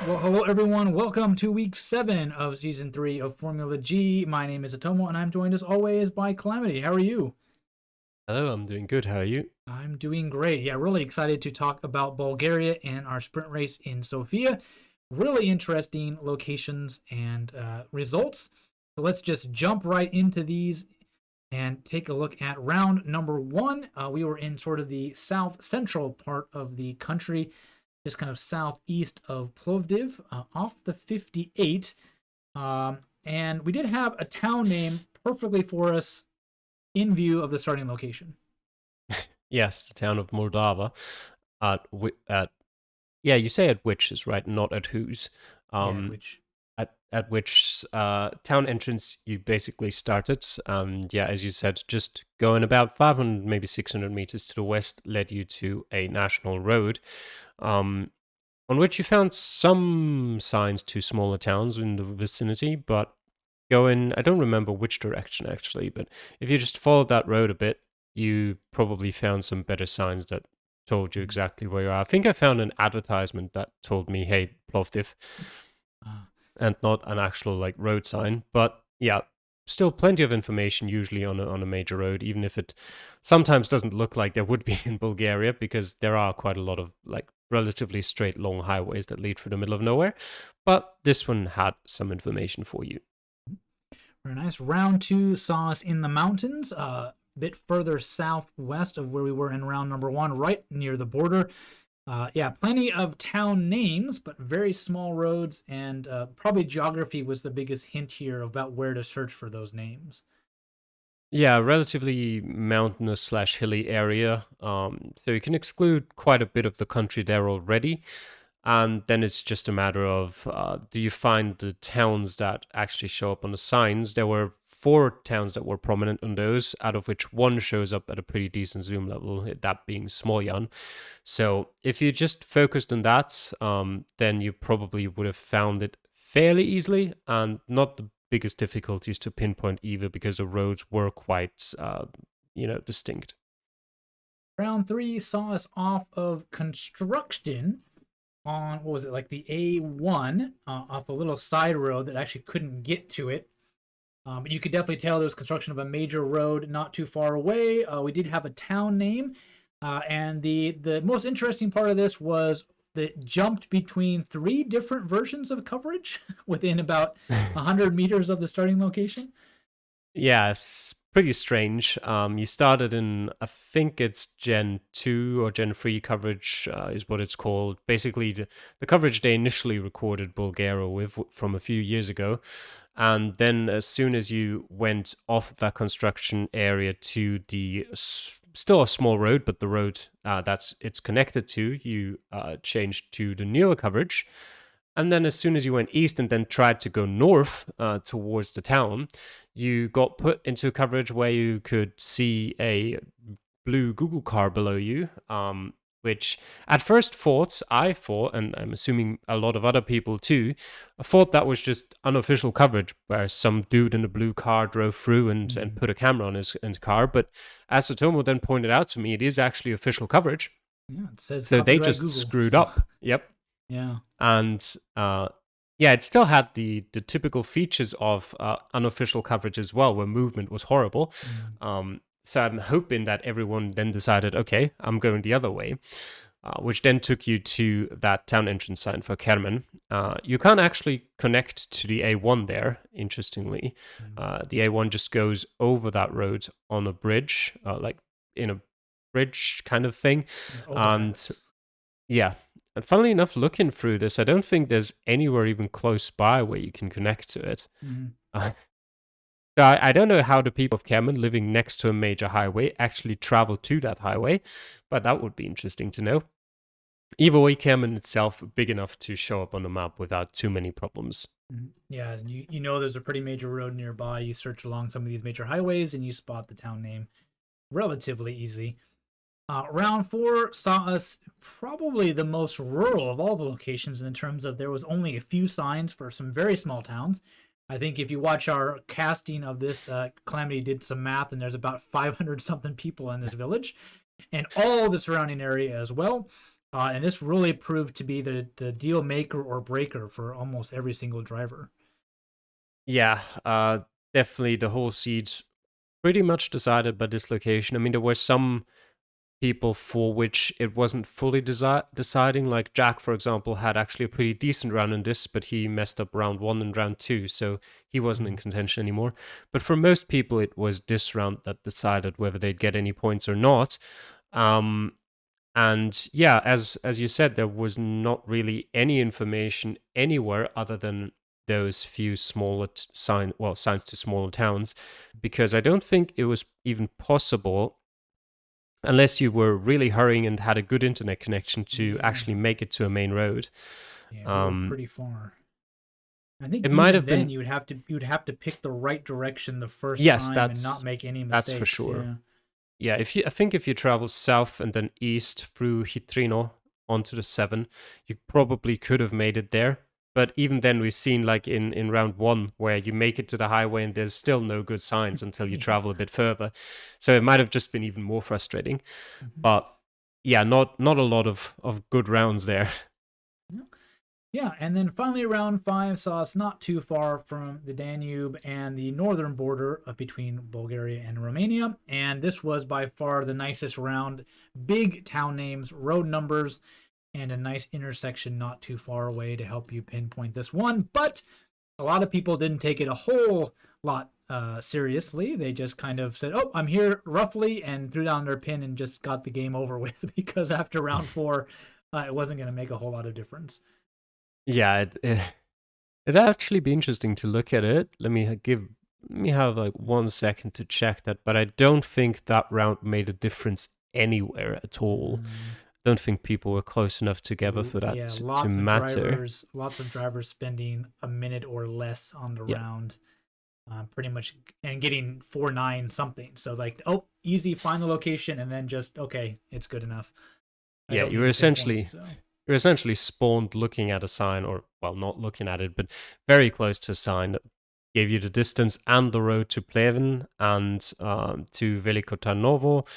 Well, hello everyone. Welcome to week 7 of season 3 of Formula G. My name is Zotomo, and I'm joined as always by Calamity. How are you? Hello, I'm doing good. How are you? I'm doing great. Yeah, really excited to talk about Bulgaria and our sprint race in Sofia. Really interesting locations and results. So let's just jump right into these and take a look at round number 1. We were in sort of the south central part of the country, just kind of southeast of Plovdiv, off the 58. And we did have a town name perfectly for us in view of the starting location. Yes, the town of Moldava. At yeah, you say at which is right, not at whose. Yeah, Um, which at which town entrance you basically started. Yeah, as you said, just going about 500, maybe 600 meters to the west led you to a national road. Um, on which you found some signs to smaller towns in the vicinity, but going, I don't remember which direction actually, but if you just followed that road a bit, you probably found some better signs that told you exactly where you are. I think I found an advertisement that told me, hey, Plovdiv, uh, and not an actual like road sign. But yeah, still plenty of information usually on a major road, even if it sometimes doesn't look like there would be in Bulgaria, because there are quite a lot of like relatively straight long highways that lead through the middle of nowhere. But this one had some information for you. very nice. Round 2 saw us in the mountains, a bit further southwest of where we were in round number 1, right near the border. Yeah, plenty of town names, but very small roads, and probably geography was the biggest hint here about where to search for those names. Yeah, relatively mountainous slash hilly area. So you can exclude quite a bit of the country there already. And then it's just a matter of do you find the towns that actually show up on the signs? There were 4 towns that were prominent on those, out of which one shows up at a pretty decent zoom level, that being Smolyan. So if you just focused on that, then you probably would have found it fairly easily, and not the biggest difficulties to pinpoint either, because the roads were quite, distinct. Round 3 saw us off of Construction on, what was it, like the A1, off a little side road that actually couldn't get to it. But you could definitely tell there was construction of a major road not too far away. We did have a town name. And the most interesting part of this was that jumped between 3 different versions of coverage within about 100 meters of the starting location. Yeah, it's pretty strange. You started in, I think it's Gen 2 or Gen 3 coverage, is what it's called. Basically, the coverage they initially recorded Bulgaria with from a few years ago. And then as soon as you went off that construction area to the still a small road, but the road that's it's connected to, you changed to the newer coverage. And then as soon as you went east and then tried to go north towards the town, you got put into coverage where you could see a blue Google car below you, which at first I thought, and I'm assuming a lot of other people too, I thought that was just unofficial coverage where some dude in a blue car drove through and put a camera on his car. But as Otomo then pointed out to me, it is actually official coverage. Yeah, it says So they copyright just Google. screwed So, up. Yep. yeah. And yeah, it still had the typical features of unofficial coverage as well, where movement was horrible. So I'm hoping that everyone then decided, okay, I'm going the other way, which then took you to that town entrance sign for Kermen. You can't actually connect to the A1 there, interestingly. The A1 just goes over that road on a bridge, like in a bridge kind of thing. And yeah, and funnily enough, looking through this, I don't think there's anywhere even close by where you can connect to it. Uh, so I don't know how the people of Kermen living next to a major highway actually travel to that highway, but that would be interesting to know. Either way, Kermen itself big enough to show up on the map without too many problems. Yeah, you know there's a pretty major road nearby. You search along some of these major highways and you spot the town name relatively easy. Round 4 saw us probably the most rural of all the locations in terms of there was only a few signs for some very small towns. I think if you watch our casting of this, Calamity did some math, and there's about 500 something people in this village, and all the surrounding area as well. And this really proved to be the deal maker or breaker for almost every single driver. Yeah, definitely the whole seed pretty much decided by this location. I mean, there were some people for which it wasn't fully deciding. Like Jack, for example, had actually a pretty decent round in this, but he messed up round one and round two, so he wasn't in contention anymore. But for most people, it was this round that decided whether they'd get any points or not. And yeah, as you said, there was not really any information anywhere other than those few smaller signs to smaller towns, because I don't think it was even possible, unless you were really hurrying and had a good internet connection, to Yeah, actually make it to a main road. yeah, we were Um, pretty far. I think it might even have then been, you would have to pick the right direction the first yes, time and not make any that's for mistakes. sure. Yeah. Yeah, I think if you travel south and then east through Hitrino onto the 7, you probably could have made it there. But even then, we've seen like in round one where you make it to the highway and there's still no good signs until you Yeah. travel a bit further. So it might have just been even more frustrating. Mhm. But yeah, not a lot of good rounds there. Yeah, and then finally round 5 saw us not too far from the Danube and the northern border between Bulgaria and Romania. And this was by far the nicest round. Big town names, road numbers, and a nice intersection not too far away to help you pinpoint this one. But a lot of people didn't take it a whole lot seriously. They just kind of said, "Oh, I'm here roughly," and threw down their pin and just got the game over with because after round 4, it wasn't going to make a whole lot of difference. Yeah, it'd actually be interesting to look at it. Let me have like 1 second to check that, but I don't think that round made a difference anywhere at all. Don't think people were close enough together for that Yeah, to matter. lots of drivers spending a minute or less on the Yeah, round, pretty much, and getting 4-9 something. So like, oh, easy, find the location, and then just okay, it's good enough. I yeah, don't need to pinpoint. So you're essentially spawned looking at a sign, or well, not looking at it, but very close to a sign that gave you the distance and the road to Pleven and to Veliko Tarnovo,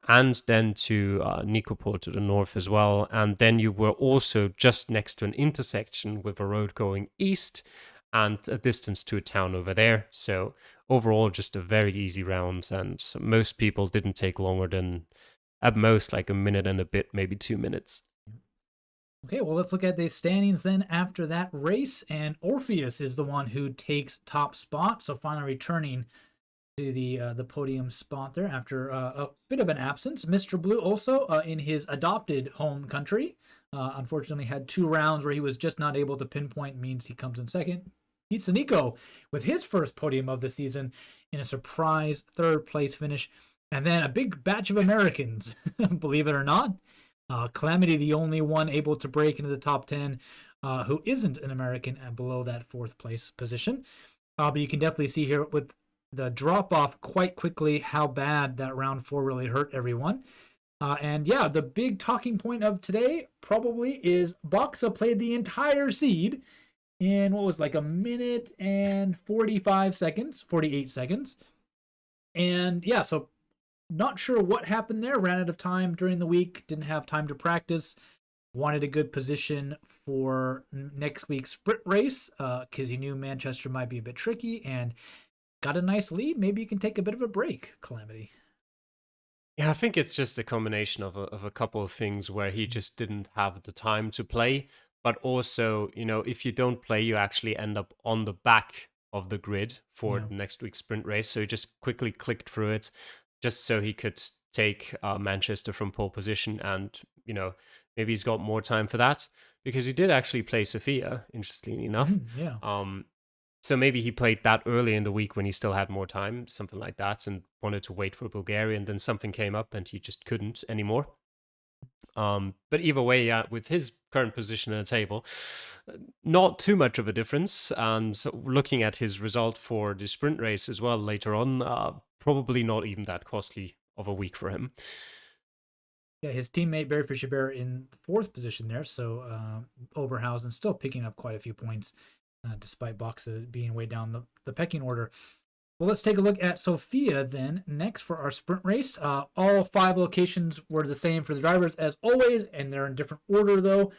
and then to Nikopol to the north as well. And then you were also just next to an intersection with a road going east and a distance to a town over there. So overall, just a very easy round, and most people didn't take longer than at most like a minute and a bit, maybe 2 minutes. okay, well, let's look at the standings then after that race. And Orpheus is the one who takes top spot. So finally returning to the podium spot there after a bit of an absence. Mr. Blue also in his adopted home country. Unfortunately, had 2 rounds where he was just not able to pinpoint. Means he comes in second. Hitsuniko with his first podium of the season in a surprise third place finish. And then a big batch of Americans, believe it or not. Calamity, the only one able to break into the top 10, who isn't an American and below that fourth place position. But you can definitely see here with the drop off quite quickly how bad that round 4 really hurt everyone. And yeah, the big talking point of today probably is Boxa played the entire seed in what was like a minute and 45 seconds, 48 seconds. And yeah, so not sure what happened there. Ran out of time during the week, didn't have time to practice. Wanted a good position for next week's sprint race because he knew Manchester might be a bit tricky and got a nice lead. Maybe you can take a bit of a break, Calamity. Yeah, I think it's just a combination of a couple of things where he just didn't have the time to play, but also, if you don't play, you actually end up on the back of the grid for Yeah. the next week's sprint race. So he just quickly clicked through it just so he could take Manchester from pole position, and, maybe he's got more time for that because he did actually play Sofia, interestingly enough. Yeah. So maybe he played that early in the week when he still had more time, something like that, and wanted to wait for Bulgaria, and then something came up and he just couldn't anymore. But either way, yeah, with his current position in the table, not too much of a difference. And looking at his result for the sprint race as well later on, probably not even that costly of a week for him. Yeah, his teammate Barry Fisher Bear in fourth position there. So Oberhausen still picking up quite a few points despite Boxa being way down the pecking order. Well, let's take a look at Sofia then next for our sprint race. All 5 locations were the same for the drivers as always, and they're in different order though.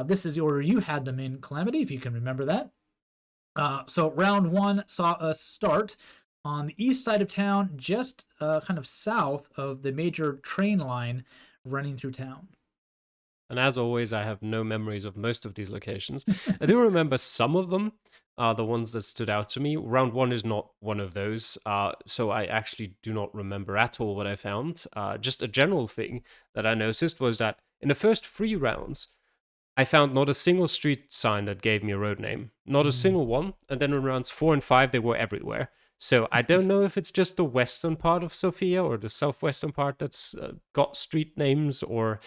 This is the order you had them in, Calamity, if you can remember that. So round 1 saw us start on the east side of town, just kind of south of the major train line running through town. And as always, I have no memories of most of these locations. I do remember some of them, the ones that stood out to me. Round 1 is not one of those, so I actually do not remember at all what I found. Just a general thing that I noticed was that in the first 3 rounds, I found not a single street sign that gave me a road name. Not a single one. And then in rounds 4 and 5, they were everywhere. So I don't know if it's just the western part of Sofia or the southwestern part that's got street names, or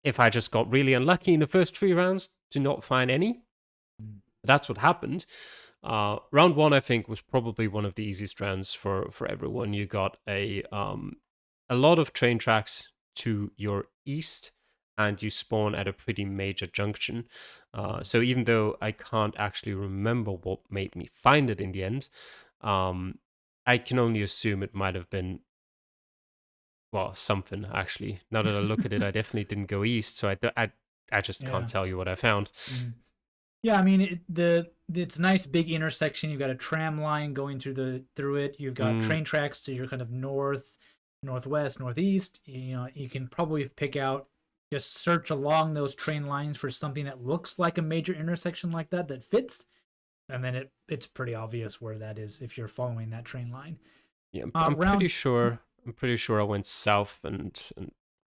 if I just got really unlucky in the first 3 rounds to not find any. That's what happened. Round 1, I think, was probably one of the easiest rounds for everyone. You got a lot of train tracks to your east, and you spawn at a pretty major junction. So even though I can't actually remember what made me find it in the end, I can only assume it might have been, well, something actually. Now that I look at it, I definitely didn't go east, so I just can't tell you what I found. Yeah, I mean it's a nice big intersection. You've got a tram line going through it. You've got train tracks to your kind of north, northwest, northeast. You know, you can probably pick out, just search along those train lines for something that looks like a major intersection like that fits, and then it's pretty obvious where that is if you're following that train line. Yeah, I'm pretty sure. I'm pretty sure I went south and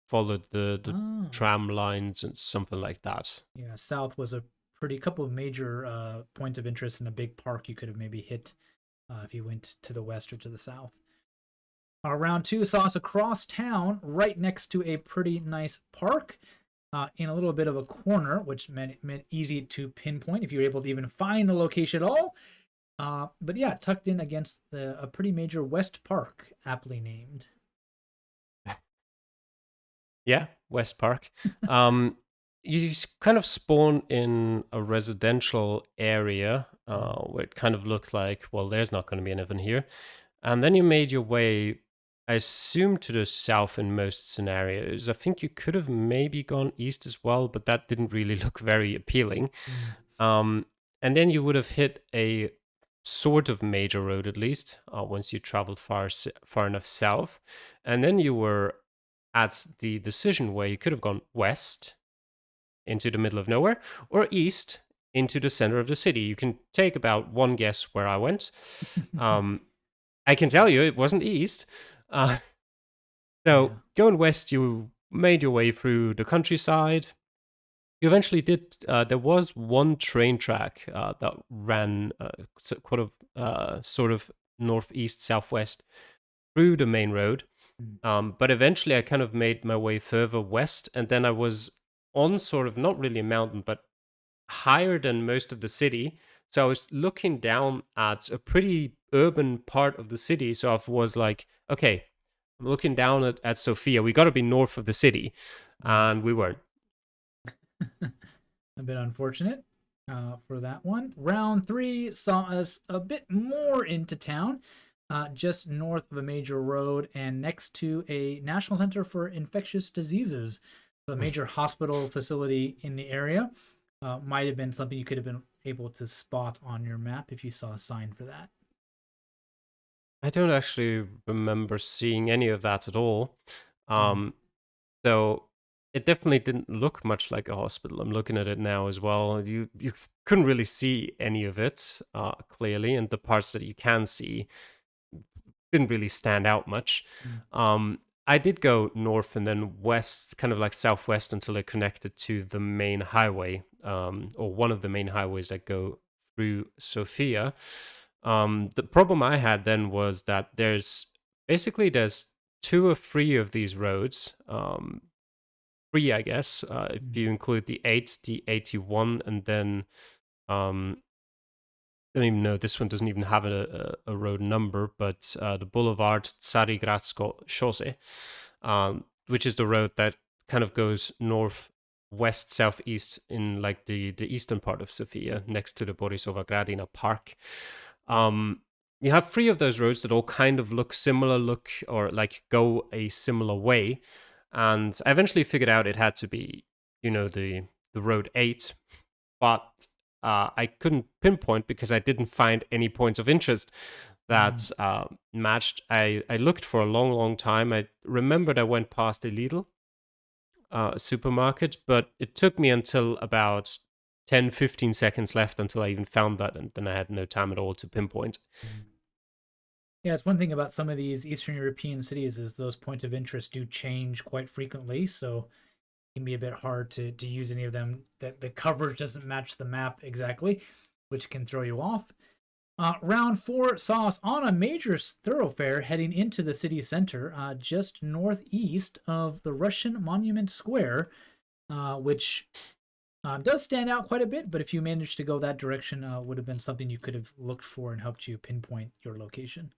followed the tram lines and something like that. Yeah, south was a couple of major points of interest in a big park you could have maybe hit if you went to the west or to the south. Round 2 saw us across town, right next to a pretty nice park, in a little bit of a corner, which meant easy to pinpoint if you were able to even find the location at all. But yeah, tucked in against a pretty major West Park, aptly named. Yeah, West Park. You kind of spawn in a residential area where it kind of looked like, well, there's not going to be anything here. And then you made your way, I assume, to the south in most scenarios. I think you could have maybe gone east as well, but that didn't really look very appealing. And then you would have hit a sort of major road, at least, once you traveled far enough south. And then you were at the decision where you could have gone west into the middle of nowhere, or east into the center of the city. You can take about one guess where I went. I can tell you it wasn't east. Going west, you made your way through the countryside. You eventually did. There was one train track that ran sort of northeast, southwest through the main road. But eventually I kind of made my way further west, and then I was on sort of not really a mountain, but higher than most of the city. So I was looking down at a pretty urban part of the city. So I was like, okay, I'm looking down at Sofia. We got to be north of the city. And we weren't. A bit unfortunate for that one. Round 3 saw us a bit more into town, just north of a major road and next to a National Center for Infectious Diseases, a major hospital facility in the area. Might have been something you could have been able to spot on your map if you saw a sign for that. I don't actually remember seeing any of that at all. So it definitely didn't look much like a hospital. I'm looking at it now as well. You couldn't really see any of it clearly, and the parts that you can see didn't really stand out much. I did go north and then west, kind of like southwest, until it connected to the main highway, or one of the main highways that go through Sofia. The problem I had then was that there's 2 or 3 of these roads, 3, I guess, if you include the 8, the 81, and then I don't even know, this one doesn't even have a road number, but the Boulevard Tsarigradsko Shose, which is the road that kind of goes north, west, southeast in like the eastern part of Sofia, next to the Borisova Gradina Park. you have three of those roads that all kind of look or like go a similar way. And I eventually figured out it had to be, the road 8, but I couldn't pinpoint because I didn't find any points of interest that matched. I looked for a long, long time. I remembered I went past a Lidl supermarket, but it took me until about 10, 15 seconds left until I even found that, and then I had no time at all to pinpoint. Yeah, it's one thing about some of these Eastern European cities is those points of interest do change quite frequently, so it can be a bit hard to use any of them. That the coverage doesn't match the map exactly, which can throw you off. Round 4 saw us on a major thoroughfare heading into the city center, just northeast of the Russian Monument Square, which does stand out quite a bit, but if you managed to go that direction, would have been something you could have looked for and helped you pinpoint your location.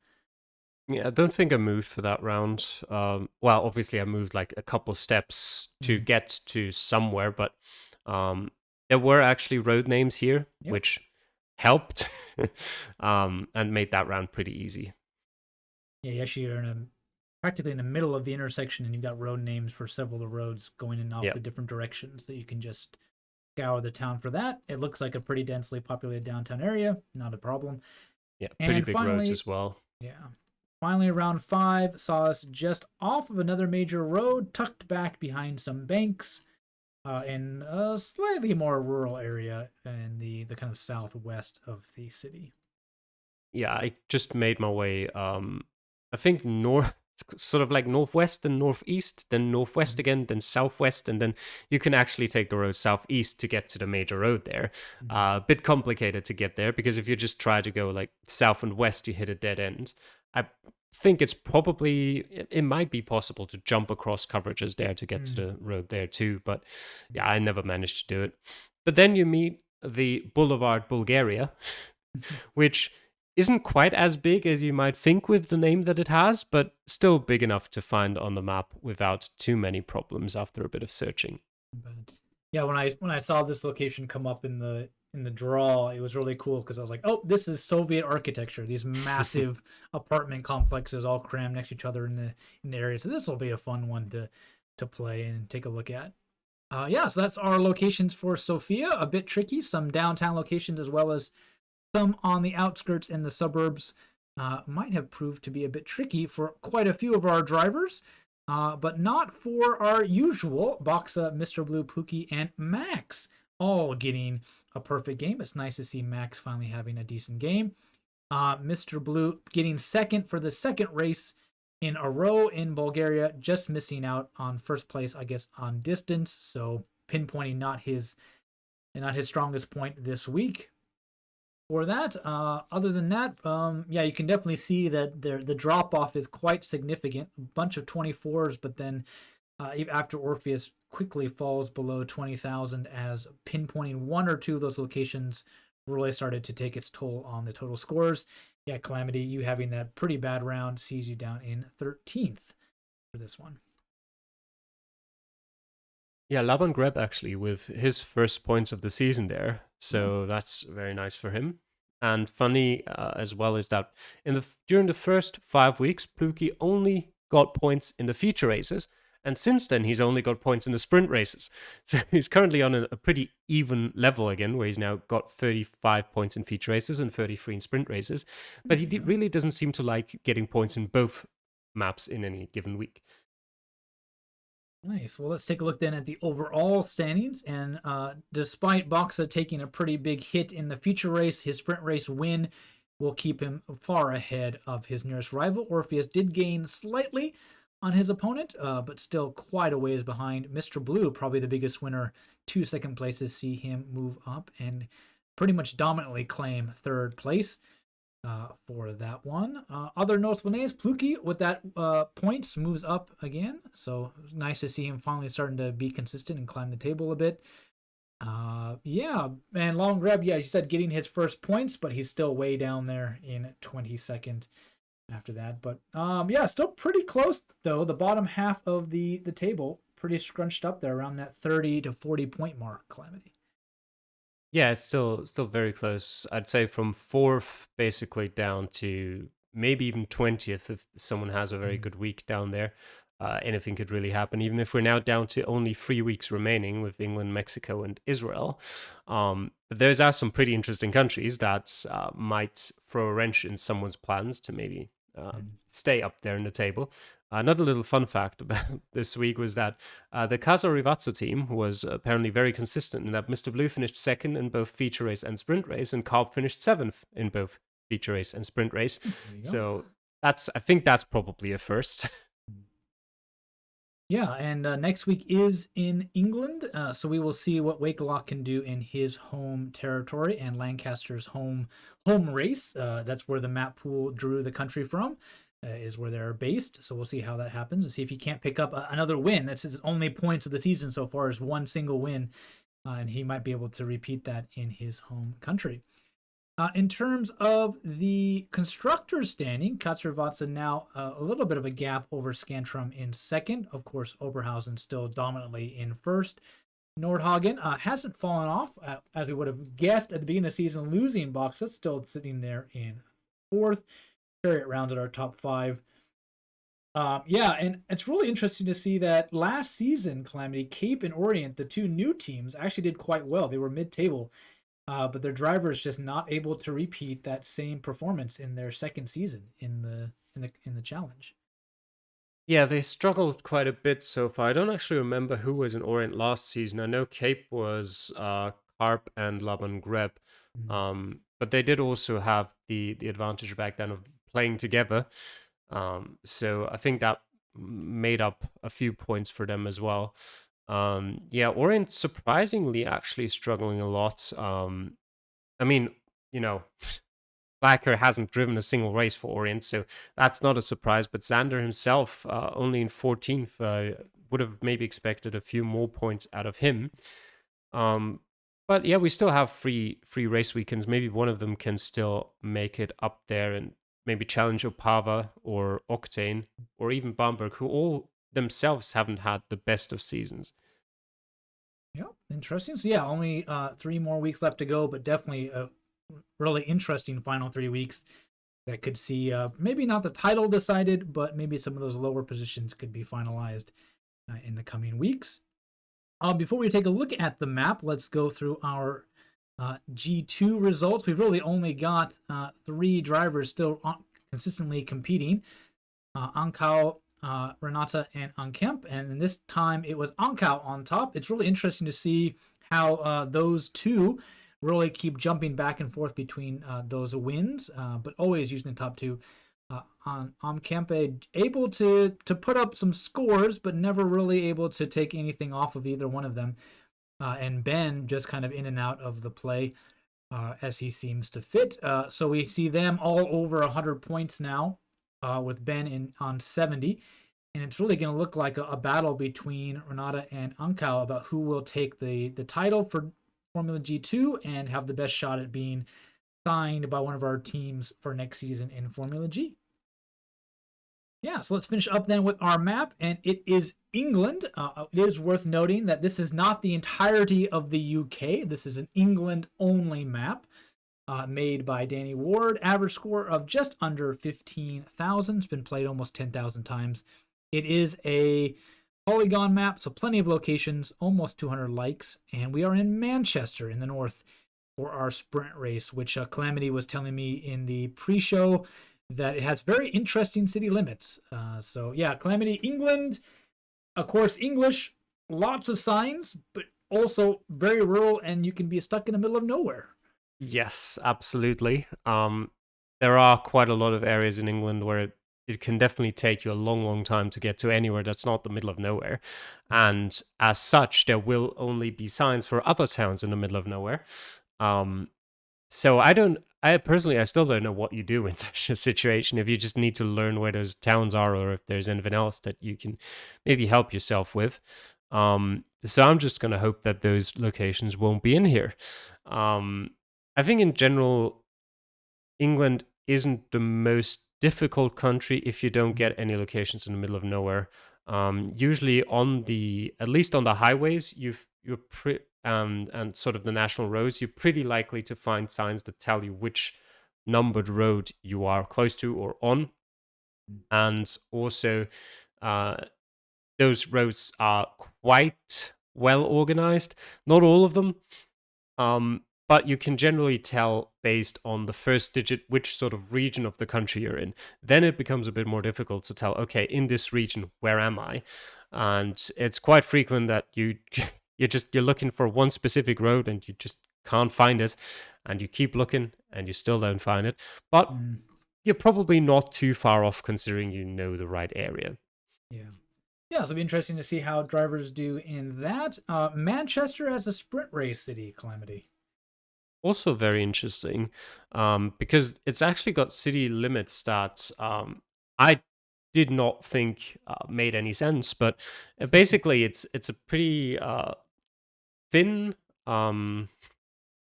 Yeah, I don't think I moved for that round. Well, obviously I moved like a couple steps to Mm. get to somewhere, but there were actually road names here, Yep. which helped and made that round pretty easy. Yeah, you actually are practically in the middle of the intersection, and you've got road names for several of the roads going in off Yeah, the different directions that you can just scour the town for that. It looks like a pretty densely populated downtown area, not a problem. yeah, pretty And big roads finally, as well. yeah, finally, round 5 saw us just off of another major road, tucked back behind some banks, in a slightly more rural area in the kind of southwest of the city. Yeah, I just made my way. I think north, sort of like northwest and northeast, then northwest Mhm. again, then southwest, and then you can actually take the road southeast to get to the major road there. Mhm. A bit complicated to get there because if you just try to go like south and west, you hit a dead end. I think it might be possible to jump across coverages there to get to Mhm. the road there too, but yeah, I never managed to do it. But then you meet the Boulevard Bulgaria, which isn't quite as big as you might think with the name that it has, but still big enough to find on the map without too many problems after a bit of searching. But yeah, when I saw this location come up in the draw, it was really cool because I was like, oh, this is Soviet architecture. These massive apartment complexes all crammed next to each other in the area. So this will be a fun one to play and take a look at. Yeah, so that's our locations for Sofia. A bit tricky, some downtown locations as well as some on the outskirts and the suburbs. Might have proved to be a bit tricky for quite a few of our drivers, but not for our usual Boxa, Mr. Blue, Pookie, and Max all getting a perfect game. It's nice to see Max finally having a decent game. Mr. Blue getting second for the second race in a row in Bulgaria, just missing out on first place, I guess, on distance. So pinpointing not his strongest point this week for that. Other than that, yeah, you can definitely see that the drop off is quite significant. A bunch of 24s, but then after Orpheus quickly falls below 20,000 as pinpointing one or two of those locations really started to take its toll on the total scores. Yeah, Calamity, you having that pretty bad round sees you down in 13th for this one. Yeah, Laban Greb actually with his first points of the season there, Yeah. so that's very nice for him. And funny as well is that during the first 5 weeks, Pluki only got points in the feature races, and since then he's only got points in the sprint races. So he's currently on a pretty even level again, where he's now got 35 points in feature races and 33 in sprint races. But he really doesn't seem to like getting points in both maps in any given week. Nice. Well, let's take a look then at the overall standings. And despite Boxa taking a pretty big hit in the feature race, his sprint race win will keep him far ahead of his nearest rival. Orpheus did gain slightly on his opponent, but still quite a ways behind. Mr. Blue, probably the biggest winner, 2 second places, see him move up and pretty much dominantly claim third place for that one. Other notable names, Pluki with that points moves up again. So nice to see him finally starting to be consistent and climb the table a bit. Yeah, and Long Grab, yeah, you said getting his first points, but he's still way down there in 22nd after that. But yeah, still pretty close though. The bottom half of the table, pretty scrunched up there around that 30 to 40 point mark, Calamity. Yeah, it's still very close. I'd say from fourth basically down to maybe even 20th if someone has a very Mhm. good week down there. Anything could really happen. Even if we're now down to only 3 weeks remaining with England, Mexico, and Israel, but there's are some pretty interesting countries that might throw a wrench in someone's plans to maybe Mhm. stay up there in the table. Another little fun fact about this week was that the Casa Rivazza team was apparently very consistent in that Mr. Blue finished second in both feature race and sprint race, and Carp finished seventh in both feature race and sprint race. There you go. So I think that's probably a first. Yeah, and next week is in England, so we will see what Wakelock can do in his home territory and Lancaster's home race. That's where the map pool drew the country from, is where they're based. So we'll see how that happens and see if he can't pick up another win. That's his only points of the season so far is one single win, and he might be able to repeat that in his home country. In terms of the constructor standing, Katsuravatsa now a little bit of a gap over Scantrum in second. Of course, Oberhausen still dominantly in first. Nordhagen hasn't fallen off, as we would have guessed at the beginning of the season, losing box. That's still sitting there in fourth. Chariot rounds at our top five. Yeah, and it's really interesting to see that last season, Calamity, Cape and Orient, the two new teams, actually did quite well. They were mid-table, but their driver is just not able to repeat that same performance in their second season in the challenge. Yeah, they struggled quite a bit so far. I don't actually remember who was in Orient last season. I know Cape was Carp and Laban Greb, Mm. but they did also have the advantage back then of playing together. So I think that made up a few points for them as well. Yeah, Orient surprisingly actually struggling a lot. I mean, you know, Blacker hasn't driven a single race for Orient, so that's not a surprise. But Xander himself, only in 14th, would have maybe expected a few more points out of him. Um, but yeah, we still have free race weekends. Maybe one of them can still make it up there and maybe challenge Opava or Octane or even Bamberg, who all themselves haven't had the best of seasons. Yeah, interesting. So yeah, only 3 more weeks left to go, but definitely a really interesting final 3 weeks that could see maybe not the title decided, but maybe some of those lower positions could be finalized in the coming weeks. Before we take a look at the map, let's go through our G2 results. We've really only got 3 drivers still consistently competing. Ankau, Renata, and Ankemp. And this time it was Ankau on top. It's really interesting to see how those two really keep jumping back and forth between those wins, but always using the top two. On Ankemp able to put up some scores, but never really able to take anything off of either one of them. And Ben just kind of in and out of the play as he seems to fit. So we see them all over 100 points now, with Ben on 70. And it's really going to look like a battle between Renata and Ankau about who will take the title for Formula G2 and have the best shot at being signed by one of our teams for next season in Formula G. Yeah, so let's finish up then with our map, and it is England. It is worth noting that this is not the entirety of the UK. This is an England-only map made by Danny Ward. Average score of just under 15,000. It's been played almost 10,000 times. It is a polygon map, so plenty of locations, almost 200 likes, and we are in Manchester in the north for our sprint race, which Calamity was telling me in the pre-show that it has very interesting city limits. So yeah, Calamity, England, of course, English, lots of signs, but also very rural, and you can be stuck in the middle of nowhere. Yes, absolutely. There are quite a lot of areas in England where it can definitely take you a long time to get to anywhere that's not the middle of nowhere. And as such, there will only be signs for other towns in the middle of nowhere. So I personally, I still don't know what you do in such a situation. If you just need to learn where those towns are, or if there's anything else that you can maybe help yourself with. So I'm just gonna hope that those locations won't be in here. I think in general, England isn't the most difficult country if you don't get any locations in the middle of nowhere. Usually at least on the highways, you've and sort of the national roads, you're pretty likely to find signs that tell you which numbered road you are close to or on. And also, uh, those roads are quite well organized. Not all of them, but you can generally tell based on the first digit which sort of region of the country you're in. Then it becomes a bit more difficult to tell, okay, in this region, where am I? And it's quite frequent that you're looking for one specific road and you just can't find it, and you keep looking and you still don't find it. But you're probably not too far off considering you know the right area. Yeah. Yeah, so it'll be interesting to see how drivers do in that. Manchester as a sprint race city, Calamity. Also very interesting, because it's actually got city limits that I did not think made any sense. But basically, it's a pretty thin.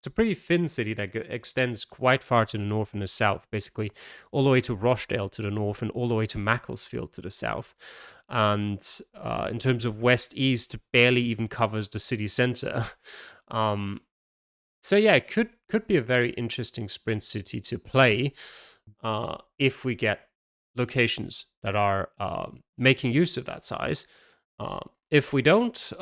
It's a pretty thin city that extends quite far to the north and the south, basically all the way to Rochdale to the north and all the way to Macclesfield to the south. And in terms of west-east, barely even covers the city center. So yeah, it could be a very interesting sprint city to play if we get locations that are making use of that size. If we don't,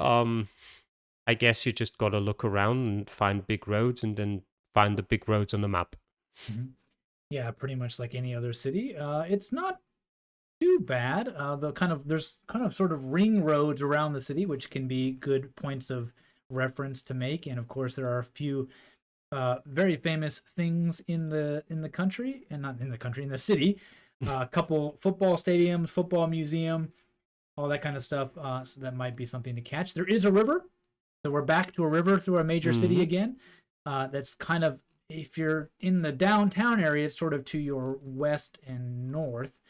I guess you just got to look around and find big roads and then find the big roads on the map. Mm-hmm. Yeah, pretty much like any other city. It's not too bad. There's kind of sort of ring roads around the city, which can be good points of reference to make. And of course, there are a few very famous things in the country, and not in the country, in the city. A couple football stadiums, football museum, all that kind of stuff. So that might be something to catch. There is a river, so we're back to a river through a major city again. That's kind of, if you're in the downtown area, it's sort of to your west and north.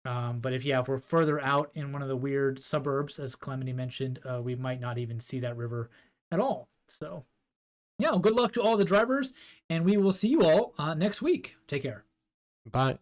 But if we're further out in one of the weird suburbs, as Calamity mentioned, we might not even see that river at all. So, yeah, well, good luck to all the drivers, and we will see you all next week. Take care. Bye.